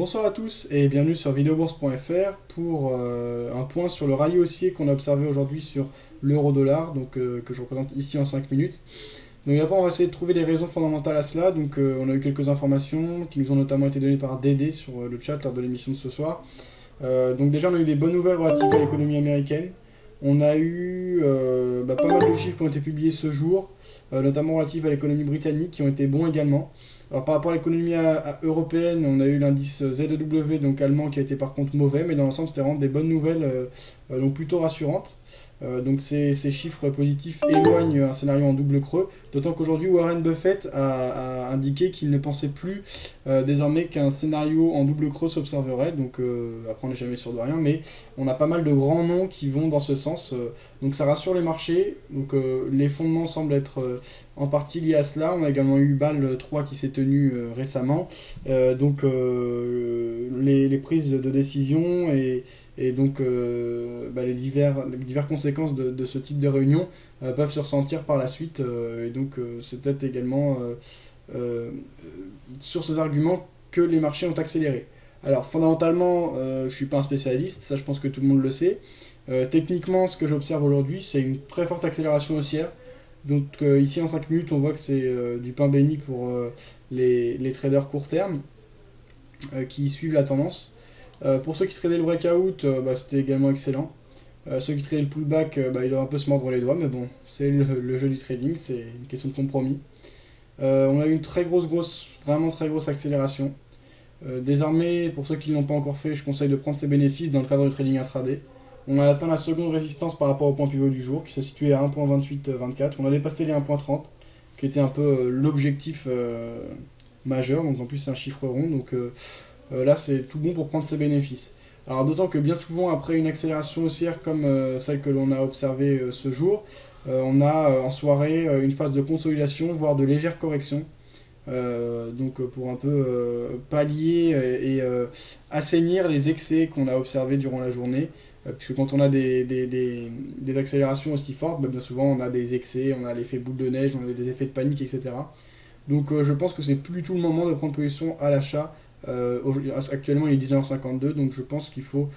Bonsoir à tous et bienvenue sur videobourse.fr pour un point sur le rallye haussier qu'on a observé aujourd'hui sur l'euro-dollar, que je représente ici en 5 minutes. Donc d'abord on va essayer de trouver des raisons fondamentales à cela. On a eu quelques informations qui nous ont notamment été données par Dédé sur le chat lors de l'émission de ce soir. Donc déjà on a eu des bonnes nouvelles relatives à l'économie américaine. On a eu pas mal de chiffres qui ont été publiés ce jour, notamment relatifs à l'économie britannique, qui ont été bons également. Alors par rapport à l'économie européenne, on a eu l'indice ZEW, donc allemand, qui a été par contre mauvais, mais dans l'ensemble c'était vraiment des bonnes nouvelles, donc plutôt rassurantes. Donc ces chiffres positifs éloignent un scénario en double creux, d'autant qu'aujourd'hui Warren Buffett a indiqué qu'il ne pensait plus désormais qu'un scénario en double creux s'observerait. Donc après on n'est jamais sûr de rien, mais on a pas mal de grands noms qui vont dans ce sens. Donc ça rassure les marchés, donc les fondements semblent être en partie liés à cela. On a également eu BAL 3 qui s'est tenu récemment. Les prises de décision et donc les divers conséquences de ce type de réunion peuvent se ressentir par la suite. C'est peut-être également sur ces arguments que les marchés ont accéléré. Alors fondamentalement, je ne suis pas un spécialiste, ça je pense que tout le monde le sait. Techniquement, ce que j'observe aujourd'hui, c'est une très forte accélération haussière. Ici en 5 minutes, on voit que c'est du pain béni pour les traders court terme qui suivent la tendance. Pour ceux qui tradaient le breakout, c'était également excellent. Ceux qui tradaient le pullback, ils doivent un peu se mordre les doigts, mais bon, c'est le jeu du trading, c'est une question de compromis. On a eu une vraiment très grosse accélération. Désormais, pour ceux qui ne l'ont pas encore fait, je conseille de prendre ses bénéfices dans le cadre du trading intraday. On a atteint la seconde résistance par rapport au point pivot du jour, qui se situait à 1.2824. On a dépassé les 1.30, qui était un peu l'objectif majeur. Donc en plus, c'est un chiffre rond. Là, c'est tout bon pour prendre ses bénéfices. Alors d'autant que bien souvent, après une accélération haussière comme celle que l'on a observée ce jour, on a en soirée une phase de consolidation, voire de légère correction. Pour un peu pallier et assainir les excès qu'on a observés durant la journée. Puisque quand on a des accélérations aussi fortes, bien souvent on a des excès, on a l'effet boule de neige, on a des effets de panique, etc. Je pense que c'est plus du tout le moment de prendre position à l'achat. Actuellement il est 19h52, donc je pense qu'il faut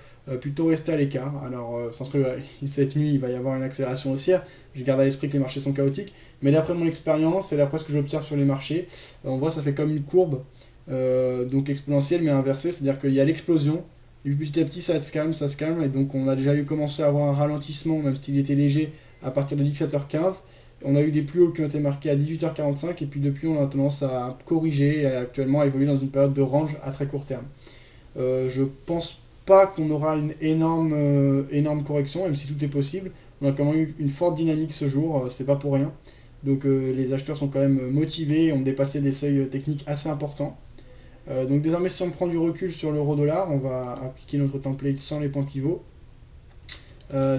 plutôt rester à l'écart. Alors cette nuit il va y avoir une accélération haussière, je garde à l'esprit que les marchés sont chaotiques, mais d'après mon expérience et d'après ce que j'observe sur les marchés, on voit ça fait comme une courbe donc exponentielle mais inversée, c'est-à-dire qu'il y a l'explosion, et puis petit à petit ça se calme, et donc on a déjà eu commencé à avoir un ralentissement, même s'il était léger, à partir de 17h15. On a eu des plus hauts qui ont été marqués à 18h45, et puis depuis on a tendance à corriger et actuellement à évoluer dans une période de range à très court terme. Je pense pas qu'on aura une énorme correction, même si tout est possible. On a quand même eu une forte dynamique ce jour, c'est pas pour rien. Les acheteurs sont quand même motivés, ont dépassé des seuils techniques assez importants. Désormais, si on prend du recul sur l'euro-dollar, on va appliquer notre template sans les points pivots.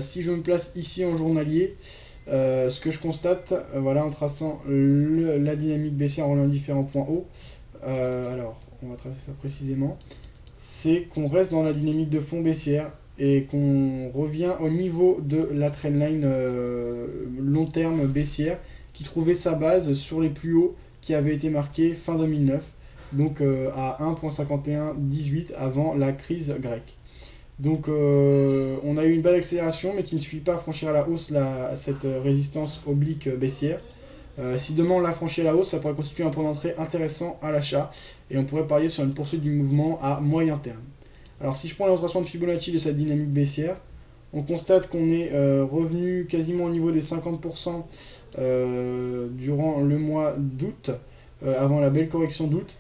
Si je me place ici en journalier, ce que je constate, en traçant la dynamique baissière en reliant différents points hauts, on va tracer ça précisément, c'est qu'on reste dans la dynamique de fond baissière et qu'on revient au niveau de la trendline long terme baissière qui trouvait sa base sur les plus hauts qui avaient été marqués fin 2009, à 1.5118 avant la crise grecque. On a eu une belle accélération, mais qui ne suffit pas à franchir à la hausse cette résistance oblique baissière. Si demain on la franchit à la hausse, ça pourrait constituer un point d'entrée intéressant à l'achat, et on pourrait parier sur une poursuite du mouvement à moyen terme. Alors si je prends le retracement de Fibonacci de cette dynamique baissière, on constate qu'on est revenu quasiment au niveau des 50% durant le mois d'août, avant la belle correction d'août.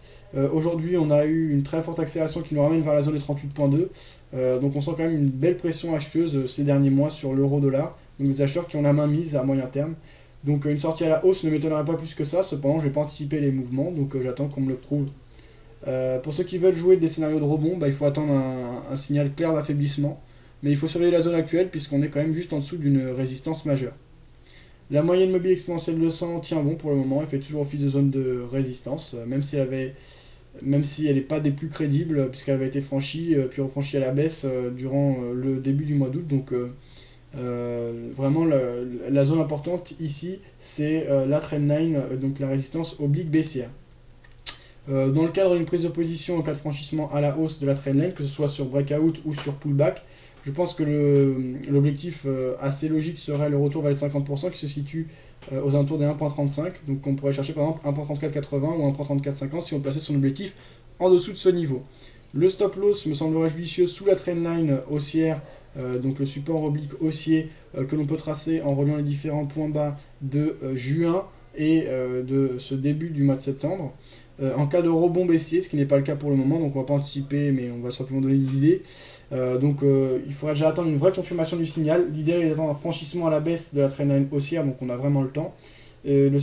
Aujourd'hui, on a eu une très forte accélération qui nous ramène vers la zone des 38.2. On sent quand même une belle pression acheteuse ces derniers mois sur l'euro-dollar. Donc des acheteurs qui ont la main mise à moyen terme. Une sortie à la hausse ne m'étonnerait pas plus que ça. Cependant, je ne vais pas anticiper les mouvements, j'attends qu'on me le prouve. Pour ceux qui veulent jouer des scénarios de rebond, il faut attendre un signal clair d'affaiblissement. Mais il faut surveiller la zone actuelle puisqu'on est quand même juste en dessous d'une résistance majeure. La moyenne mobile exponentielle de 100 tient bon pour le moment, elle fait toujours office de zone de résistance, même si elle n'est pas des plus crédibles, puisqu'elle avait été franchie, puis refranchie à la baisse durant le début du mois d'août. Vraiment, la zone importante ici, c'est la trendline, donc la résistance oblique baissière. Dans le cadre d'une prise de position en cas de franchissement à la hausse de la trendline, que ce soit sur breakout ou sur pullback, je pense que l'objectif assez logique serait le retour vers les 50% qui se situe aux alentours des 1.35. Donc on pourrait chercher par exemple 1.3480 ou 1.3450 si on plaçait son objectif en dessous de ce niveau. Le stop loss me semblerait judicieux sous la trendline haussière, donc le support oblique haussier que l'on peut tracer en reliant les différents points bas de juin et de ce début du mois de septembre. En cas de rebond baissier, ce qui n'est pas le cas pour le moment, donc on va pas anticiper, mais on va simplement donner une idée. Il faudra déjà attendre une vraie confirmation du signal. L'idée est d'attendre un franchissement à la baisse de la trendline haussière, donc on a vraiment le temps. Un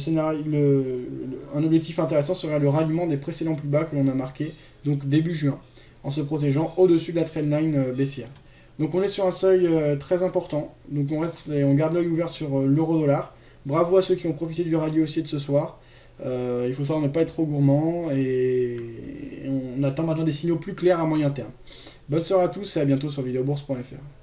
objectif intéressant serait le ralliement des précédents plus bas que l'on a marqué, donc début juin, en se protégeant au-dessus de la trendline baissière. Donc on est sur un seuil très important, donc on garde l'œil ouvert sur l'euro-dollar. Bravo à ceux qui ont profité du rallye haussier de ce soir. Il faut savoir ne pas être trop gourmand et on attend maintenant des signaux plus clairs à moyen terme. Bonne soirée à tous et à bientôt sur videobourse.fr.